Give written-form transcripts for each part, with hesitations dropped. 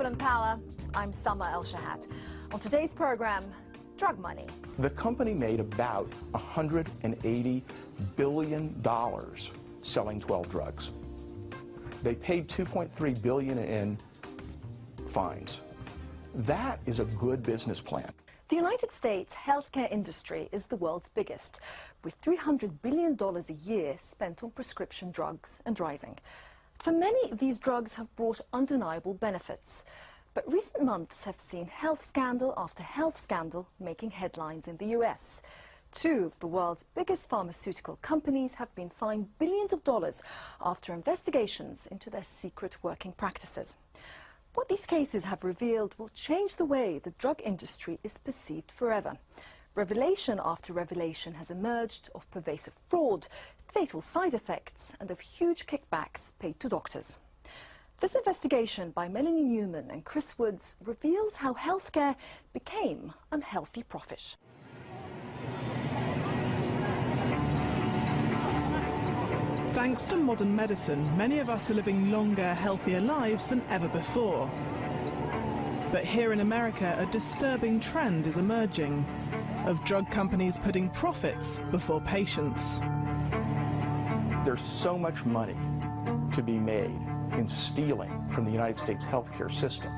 and Power. I'm Summer El-Shahat. On today's program, drug money. The company made about $180 billion selling 12 drugs. They paid $2.3 billion in fines. That is a good business plan. The United States healthcare industry is the world's biggest, with $300 billion a year spent on prescription drugs and rising. For many, these drugs have brought undeniable benefits. But recent months have seen health scandal after health scandal making headlines in the US. Two of the world's biggest pharmaceutical companies have been fined billions of dollars after investigations into their secret working practices. What these cases have revealed will change the way the drug industry is perceived forever. Revelation after revelation has emerged of pervasive fraud, fatal side effects, and of huge kickbacks paid to doctors. This investigation by Melanie Newman and Chris Woods reveals how healthcare became unhealthy profit. Thanks to modern medicine, many of us are living longer, healthier lives than ever before. But here in America, a disturbing trend is emerging of drug companies putting profits before patients. There's so much money to be made in stealing from the United States healthcare system.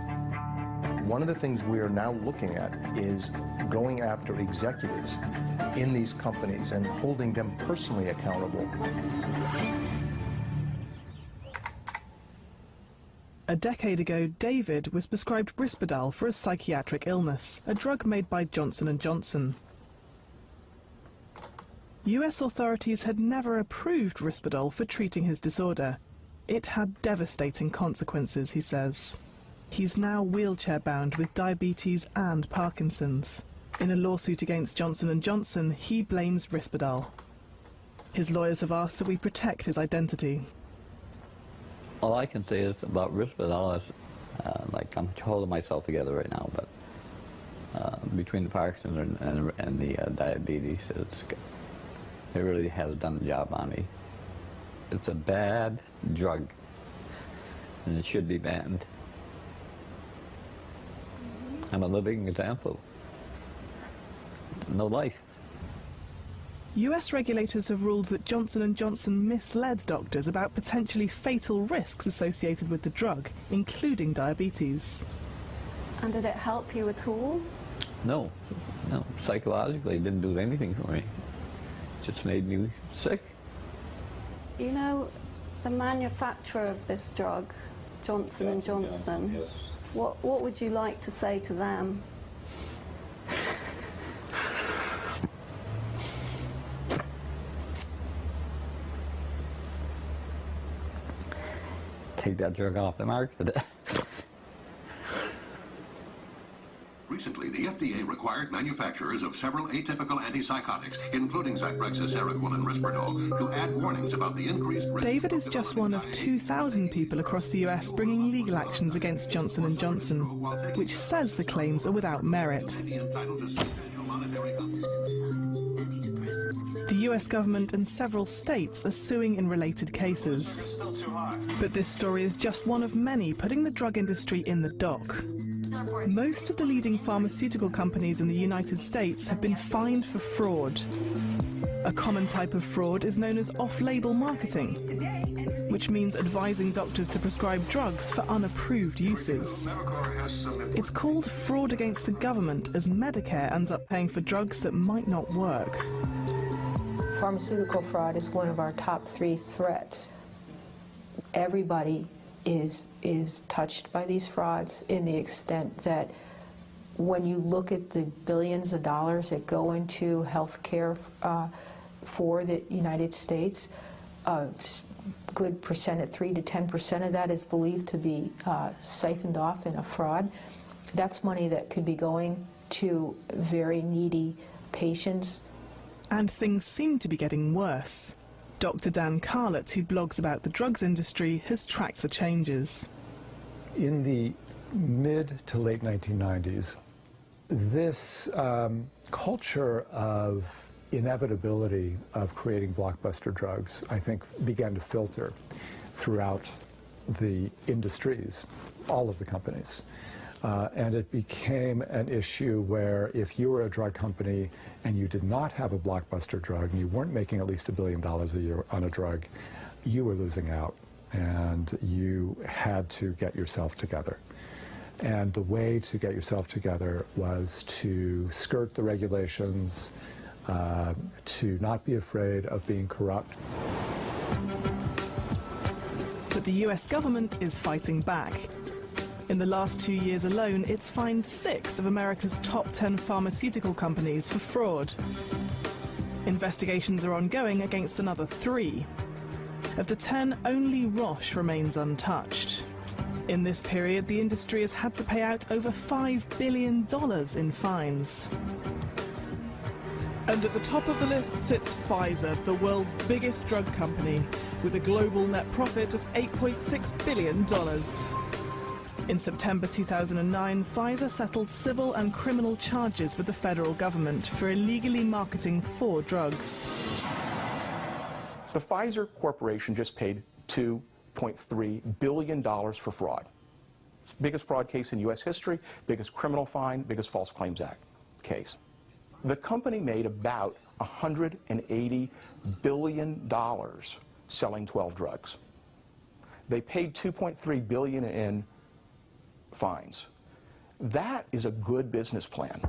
One of the things we are now looking at is going after executives in these companies and holding them personally accountable. A decade ago, David was prescribed Risperdal for a psychiatric illness, a drug made by Johnson & Johnson. US authorities had never approved Risperdal for treating his disorder. It had devastating consequences, he says. He's now wheelchair-bound with diabetes and Parkinson's. In a lawsuit against Johnson & Johnson, he blames Risperdal. His lawyers have asked that we protect his identity. All I can say is about Risperdal is, like, I'm holding myself together right now, but between the Parkinson's and the diabetes, it really has done the job on me. It's a bad drug, and it should be banned. I'm a living example. No life. US regulators have ruled that Johnson & Johnson misled doctors about potentially fatal risks associated with the drug, including diabetes. And did it help you at all? No, no. Psychologically, it didn't do anything for me. It just made me sick. You know, the manufacturer of this drug, Johnson & Johnson, yes. What would you like to say to them? Take that drug off the market. Recently, the FDA required manufacturers of several atypical antipsychotics, including Zyprexa, Seroquel, and Risperdal, to add warnings about the increased risk. David is just one of 2,000 people across the US bringing legal actions against Johnson & Johnson, which says the claims are without merit. The US government and several states are suing in related cases. But this story is just one of many putting the drug industry in the dock. Most of the leading pharmaceutical companies in the United States have been fined for fraud. A common type of fraud is known as off-label marketing, which means advising doctors to prescribe drugs for unapproved uses. It's called fraud against the government, as Medicare ends up paying for drugs that might not work. Pharmaceutical fraud is one of our top 3 threats. Everybody is touched by these frauds in the extent that when you look at the billions of dollars that go into health care for the United States, a good percent, 3 to 10% of that is believed to be siphoned off in a fraud. That's money that could be going to very needy patients. And things seem to be getting worse. Dr. Dan Carlett, who blogs about the drugs industry, has tracked the changes. In the mid to late 1990s, this culture of inevitability of creating blockbuster drugs, I think, began to filter throughout the industries. all of the companies. And it became an issue where if you were a drug company and you did not have a blockbuster drug and you weren't making at least $1 billion a year on a drug, you were losing out and you had to get yourself together. And the way to get yourself together was to skirt the regulations, to not be afraid of being corrupt. But the US government is fighting back. In the last 2 years alone, it's fined 6 of America's top 10 pharmaceutical companies for fraud. Investigations are ongoing against another 3. Of the 10, only Roche remains untouched. In this period, the industry has had to pay out over $5 billion in fines. And at the top of the list sits Pfizer, the world's biggest drug company, with a global net profit of $8.6 billion. In September 2009, Pfizer settled civil and criminal charges with the federal government for illegally marketing 4 drugs. The Pfizer Corporation just paid $2.3 billion for fraud. It's the biggest fraud case in U.S. history, biggest criminal fine, biggest False Claims Act case. The company made about $180 billion selling 12 drugs. They paid $2.3 billion in fines. That is a good business plan.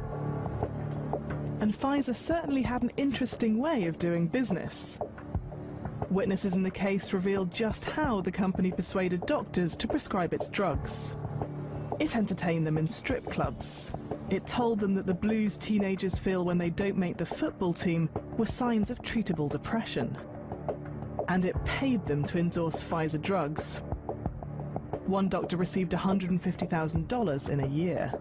And Pfizer certainly had an interesting way of doing business. Witnesses in the case revealed just how the company persuaded doctors to prescribe its drugs. It entertained them in strip clubs. It told them that the blues teenagers feel when they don't make the football team were signs of treatable depression. And it paid them to endorse Pfizer drugs. One doctor received $150,000 in a year.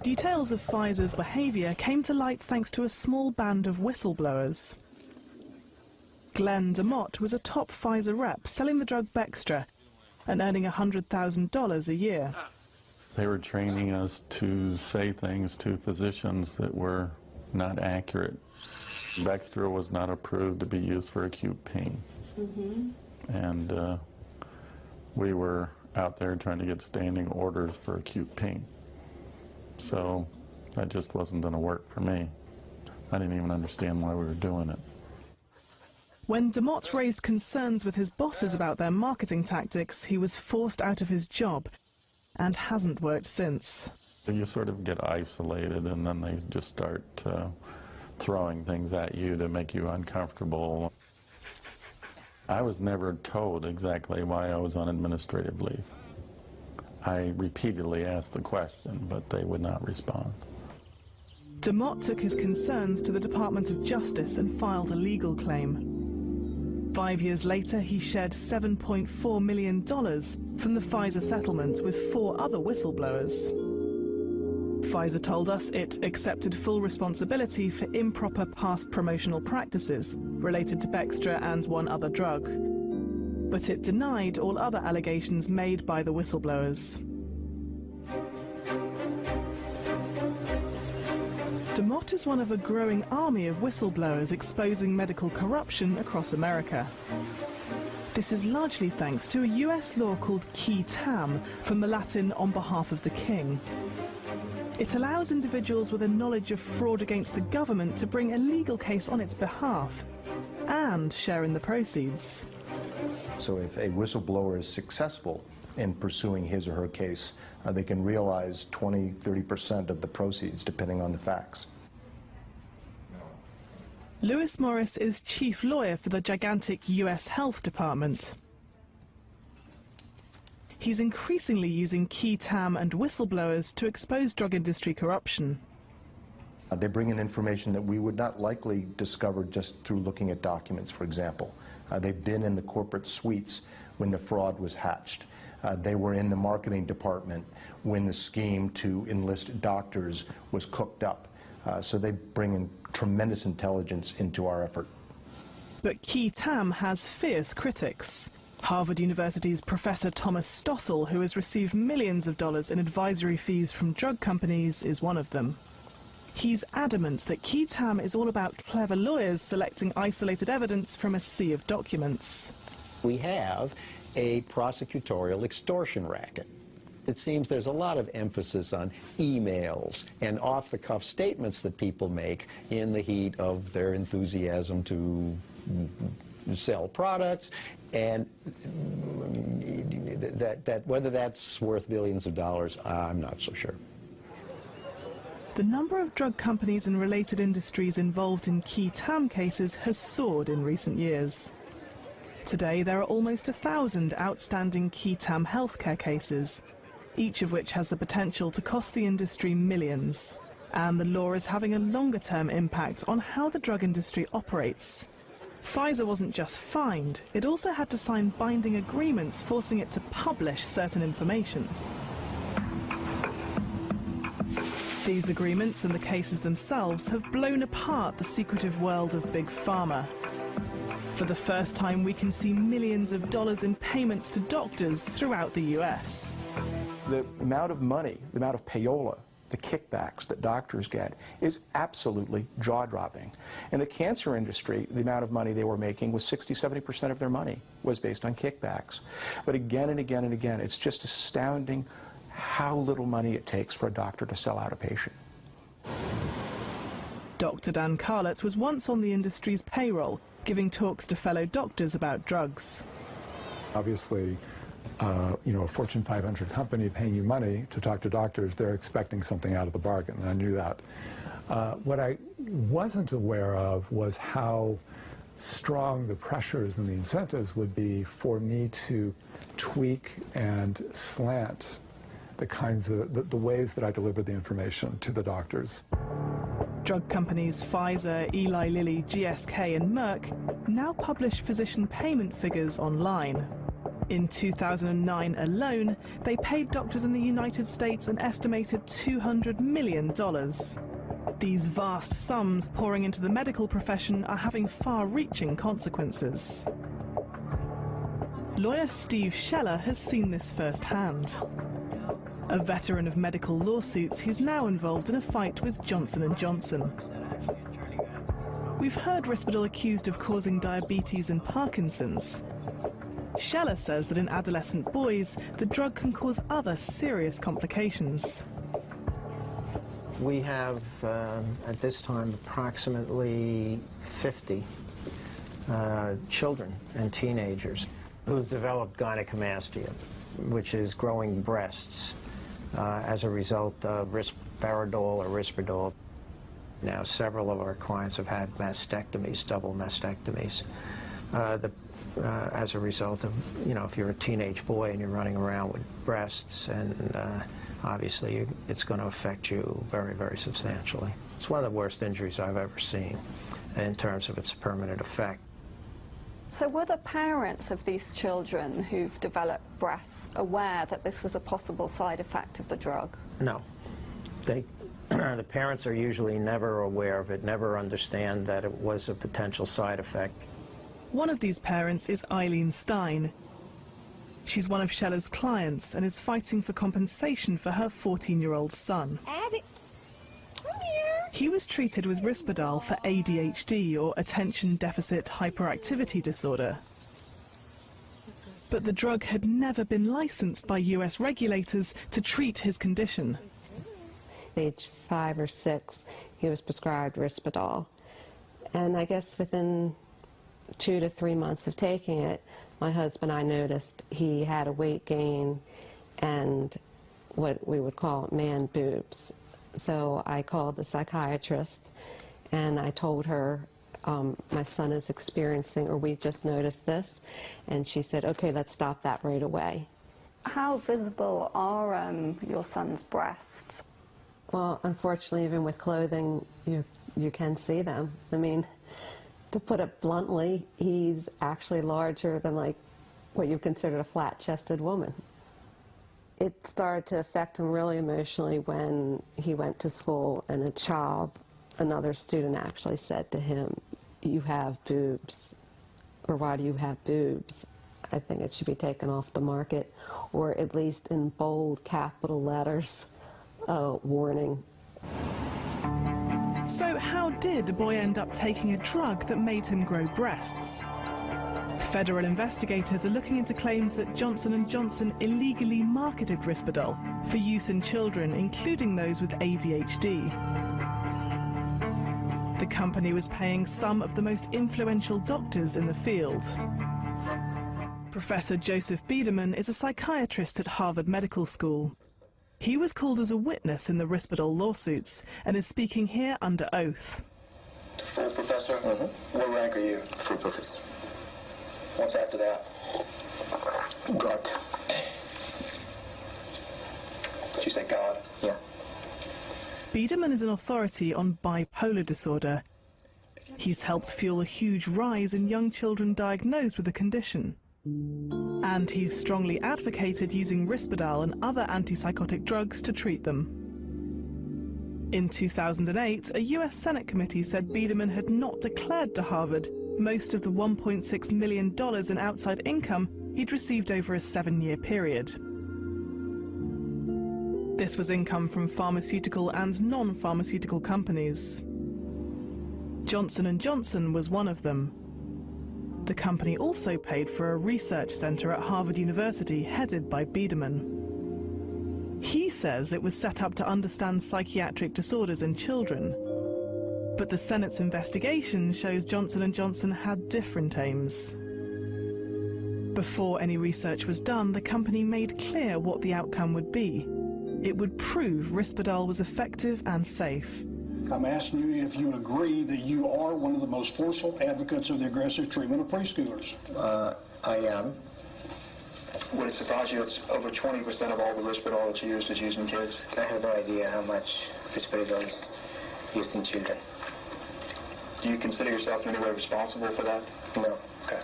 Details of Pfizer's behavior came to light thanks to a small band of whistleblowers. Glenn DeMott was a top Pfizer rep selling the drug Bextra and earning $100,000 a year. They were training us to say things to physicians that were not accurate. Bextra was not approved to be used for acute pain. And we were out there trying to get standing orders for acute pain. So that just wasn't going to work for me. I didn't even understand why we were doing it. When DeMott raised concerns with his bosses about their marketing tactics, he was forced out of his job and hasn't worked since. You sort of get isolated, and then they just start throwing things at you to make you uncomfortable. I was never told exactly why I was on administrative leave. I repeatedly asked the question, but they would not respond. DeMott took his concerns to the Department of Justice and filed a legal claim. 5 years later, he shared $7.4 million from the Pfizer settlement with 4 other whistleblowers. Pfizer told us it accepted full responsibility for improper past promotional practices related to Bextra and 1 other drug. But it denied all other allegations made by the whistleblowers. DeMott is one of a growing army of whistleblowers exposing medical corruption across America. This is largely thanks to a US law called qui tam, from the Latin on behalf of the king. It allows individuals with a knowledge of fraud against the government to bring a legal case on its behalf and share in the proceeds. So if a whistleblower is successful in pursuing his or her case, they can realize 20–30% of the proceeds, depending on the facts. Lewis Morris is chief lawyer for the gigantic US Health Department. He's increasingly using qui tam and whistleblowers to expose drug industry corruption. They bring in information that we would not likely discover just through looking at documents, for example. They've been in the corporate suites when the fraud was hatched. They were in the marketing department when the scheme to enlist doctors was cooked up. So they bring in tremendous intelligence into our effort. But qui tam has fierce critics. Harvard University's Professor Thomas Stossel, who has received millions of dollars in advisory fees from drug companies, is one of them. He's adamant that qui tam is all about clever lawyers selecting isolated evidence from a sea of documents. We have a prosecutorial extortion racket. It seems there's a lot of emphasis on emails and off-the-cuff statements that people make in the heat of their enthusiasm to sell products, and that whether that's worth billions of dollars, I'm not so sure. The number of drug companies and related industries involved in key TAM cases has soared in recent years. Today, there are almost 1,000 outstanding key TAM healthcare cases, each of which has the potential to cost the industry millions. And the law is having a longer-term impact on how the drug industry operates. Pfizer wasn't just fined, it also had to sign binding agreements forcing it to publish certain information. These agreements and the cases themselves have blown apart the secretive world of Big Pharma. For the first time, we can see millions of dollars in payments to doctors throughout the US. The amount of money, the amount of payola, the kickbacks that doctors get is absolutely jaw-dropping. In the cancer industry, the amount of money they were making was 60–70% of their money was based on kickbacks. But again and again and again, it's just astounding how little money it takes for a doctor to sell out a patient. Dr. Dan Carlett was once on the industry's payroll, giving talks to fellow doctors about drugs. Obviously, a Fortune 500 company paying you money to talk to doctors, they're expecting something out of the bargain, and I knew that. What I wasn't aware of was how strong the pressures and the incentives would be for me to tweak and slant the kinds of, the ways that I deliver the information to the doctors. Drug companies Pfizer, Eli Lilly, GSK and Merck now publish physician payment figures online. In 2009 alone, they paid doctors in the United States an estimated $200 million. These vast sums pouring into the medical profession are having far-reaching consequences. Lawyer Steve Scheller has seen this firsthand. A veteran of medical lawsuits, he's now involved in a fight with Johnson & Johnson. We've heard Risperdal accused of causing diabetes and Parkinson's. Scheller says that in adolescent boys, the drug can cause other serious complications. We have, at this time, approximately 50 children and teenagers who've developed gynecomastia, which is growing breasts, as a result of risperidone or Risperdal. Now, several of our clients have had mastectomies, double mastectomies, as a result of, if you're a teenage boy and you're running around with breasts, and obviously it's going to affect you very, very substantially. It's one of the worst injuries I've ever seen in terms of its permanent effect. So were the parents of these children who've developed breasts aware that this was a possible side effect of the drug? No. The parents are usually never aware of it, never understand that it was a potential side effect. One of these parents is Eileen Stein. She's one of Scheller's clients and is fighting for compensation for her 14-year-old son. Abby, come here. He was treated with Risperdal for ADHD, or attention deficit hyperactivity disorder. But the drug had never been licensed by US regulators to treat his condition. Age 5 or 6, he was prescribed Risperdal. And I guess within 2 to 3 months of taking it, my husband and I noticed he had a weight gain and what we would call man boobs. So I called the psychiatrist and I told her, my son is experiencing, or we just noticed this, and she said, okay, let's stop that right away. How visible are your son's breasts? Well, unfortunately, even with clothing, you can see them. I mean, to put it bluntly, he's actually larger than like what you consider a flat-chested woman. It started to affect him really emotionally when he went to school and another student actually said to him, you have boobs, or why do you have boobs? I think it should be taken off the market, or at least in bold capital letters, warning. So how did a boy end up taking a drug that made him grow breasts? Federal investigators are looking into claims that Johnson & Johnson illegally marketed Risperdal for use in children, including those with ADHD. The company was paying some of the most influential doctors in the field. Professor Joseph Biederman is a psychiatrist at Harvard Medical School. He was called as a witness in the Risperdal lawsuits and is speaking here under oath. Full professor? Mm-hmm. What rank are you? Full professor. What's after that? God. Did you say God? Yeah. Biederman is an authority on bipolar disorder. He's helped fuel a huge rise in young children diagnosed with the condition. And he's strongly advocated using Risperdal and other antipsychotic drugs to treat them. In 2008, a US Senate committee said Biederman had not declared to Harvard most of the $1.6 million in outside income he'd received over a 7-year period. This was income from pharmaceutical and non-pharmaceutical companies. Johnson & Johnson was one of them. The company also paid for a research center at Harvard University headed by Biederman. He says it was set up to understand psychiatric disorders in children. But the Senate's investigation shows Johnson & Johnson had different aims. Before any research was done, the company made clear what the outcome would be. It would prove Risperdal was effective and safe. I'm asking you if you agree that you are one of the most forceful advocates of the aggressive treatment of preschoolers. I am. Would it surprise you it's over 20% of all the Risperdal that's used is used in kids? I have no idea how much Risperdal is used in children. Do you consider yourself in any way responsible for that? No. Okay.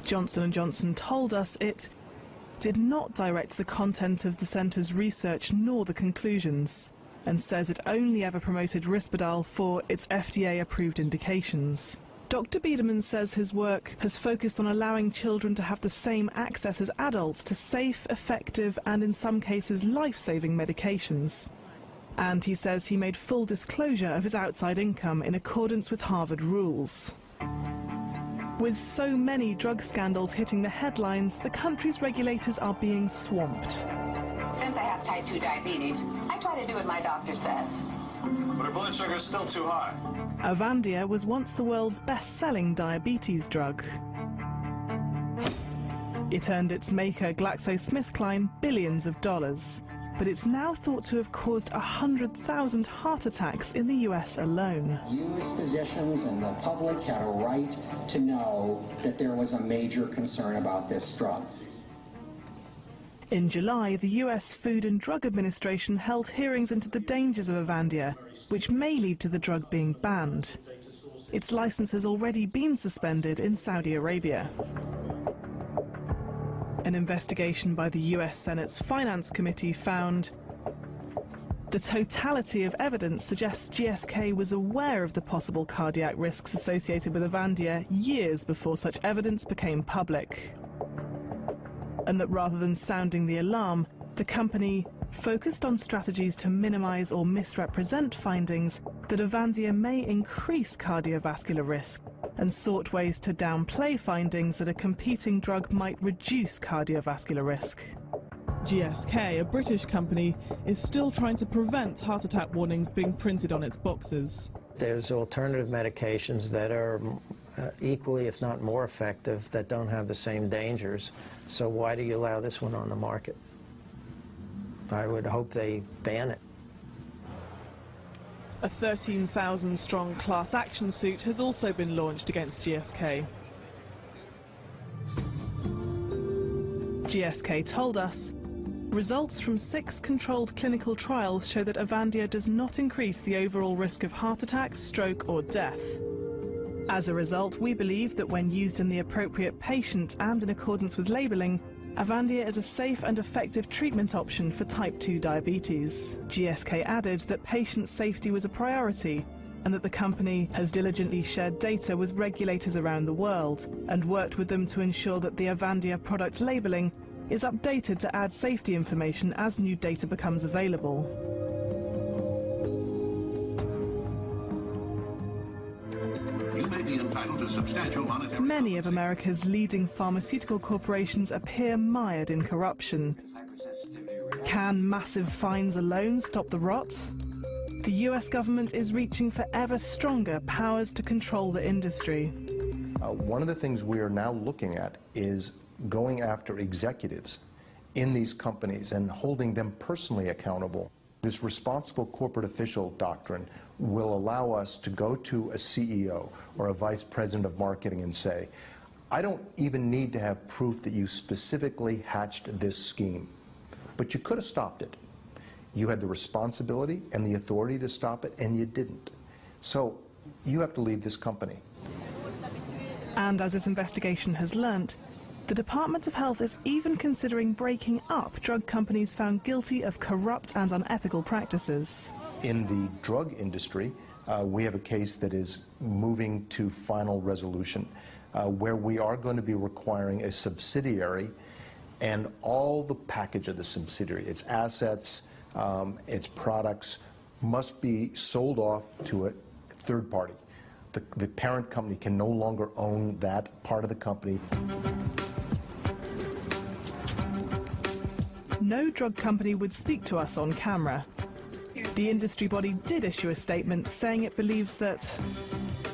Johnson & Johnson told us it did not direct the content of the centre's research nor the conclusions, and says it only ever promoted Risperdal for its FDA-approved indications. Dr. Biederman says his work has focused on allowing children to have the same access as adults to safe, effective, and in some cases life-saving medications. And he says he made full disclosure of his outside income in accordance with Harvard rules. With so many drug scandals hitting the headlines, the country's regulators are being swamped. Since I have type 2 diabetes, I try to do what my doctor says. But her blood sugar is still too high. Avandia was once the world's best-selling diabetes drug. It earned its maker, GlaxoSmithKline, billions of dollars. But it's now thought to have caused 100,000 heart attacks in the US alone. You as physicians and the public had a right to know that there was a major concern about this drug. In July, the US Food and Drug Administration held hearings into the dangers of Avandia, which may lead to the drug being banned. Its license has already been suspended in Saudi Arabia. An investigation by the US Senate's Finance Committee found the totality of evidence suggests GSK was aware of the possible cardiac risks associated with Avandia years before such evidence became public. And that rather than sounding the alarm, the company focused on strategies to minimize or misrepresent findings that Avandia may increase cardiovascular risk, and sought ways to downplay findings that a competing drug might reduce cardiovascular risk. GSK, a British company, is still trying to prevent heart attack warnings being printed on its boxes. There's alternative medications that are equally, if not more effective, that don't have the same dangers. So why do you allow this one on the market? I would hope they ban it. A 13,000-strong class action suit has also been launched against GSK. GSK told us, results from 6 controlled clinical trials show that Avandia does not increase the overall risk of heart attack, stroke or death. As a result, we believe that when used in the appropriate patient and in accordance with labelling, Avandia is a safe and effective treatment option for type 2 diabetes. GSK added that patient safety was a priority and that the company has diligently shared data with regulators around the world and worked with them to ensure that the Avandia product labelling is updated to add safety information as new data becomes available. you may be entitled to substantial monetary... Many of America's leading pharmaceutical corporations appear mired in corruption. Can massive fines alone stop the rot? The US government is reaching for ever stronger powers to control the industry. One of the things we are now looking at is going after executives in these companies and holding them personally accountable. This responsible corporate official doctrine will allow us to go to a CEO or a vice president of marketing and say, I don't even need to have proof that you specifically hatched this scheme, but you could have stopped it. You had the responsibility and the authority to stop it, and you didn't. So you have to leave this company. And as this investigation has learnt, the Department of Health is even considering breaking up drug companies found guilty of corrupt and unethical practices. In the drug industry, we have a case that is moving to final resolution, where we are going to be requiring a subsidiary and all the package of the subsidiary, its assets, its products, must be sold off to a third party. The parent company can no longer own that part of the company. No drug company would speak to us on camera. The industry body did issue a statement saying it believes that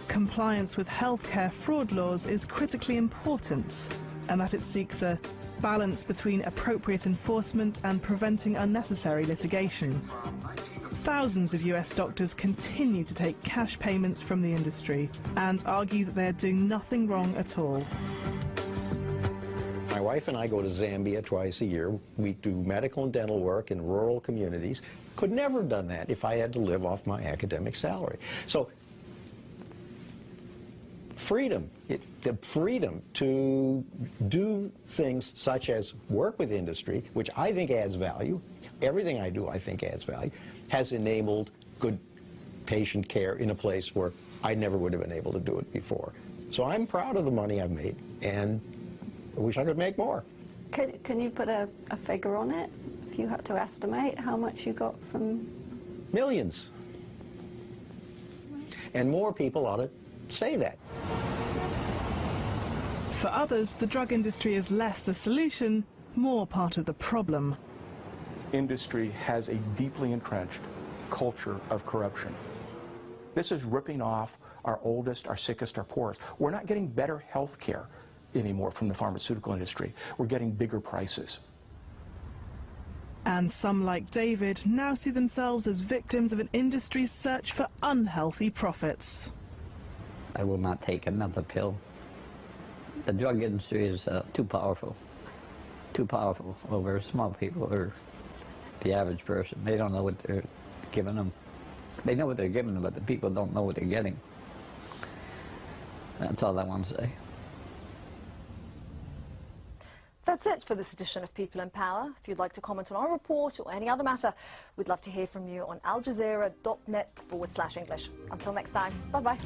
compliance with healthcare fraud laws is critically important and that it seeks a balance between appropriate enforcement and preventing unnecessary litigation. Thousands of US doctors continue to take cash payments from the industry and argue that they're doing nothing wrong at all. My wife and I go to Zambia twice a year. We do medical and dental work in rural communities. Could never have done that if I had to live off my academic salary. So freedom, the freedom to do things such as work with industry, which I think adds value, everything I do I think adds value, has enabled good patient care in a place where I never would have been able to do it before. So I'm proud of the money I've made, and I wish I could make more. Can you put a figure on it? If you had to estimate how much you got from... Millions. And more people ought to say that. For others, the drug industry is less the solution, more part of the problem. Industry has a deeply entrenched culture of corruption. This is ripping off our oldest, our sickest, our poorest. We're not getting better health care anymore from the pharmaceutical industry. We're getting bigger prices. And some, like David, now see themselves as victims of an industry's search for unhealthy profits. I will not take another pill. The drug industry is too powerful over small people or the average person. They don't know what they're giving them. They know what they're giving them, but the people don't know what they're getting. That's all I want to say. That's it for this edition of People in Power. If you'd like to comment on our report or any other matter, we'd love to hear from you on aljazeera.net/English. Until next time, bye-bye.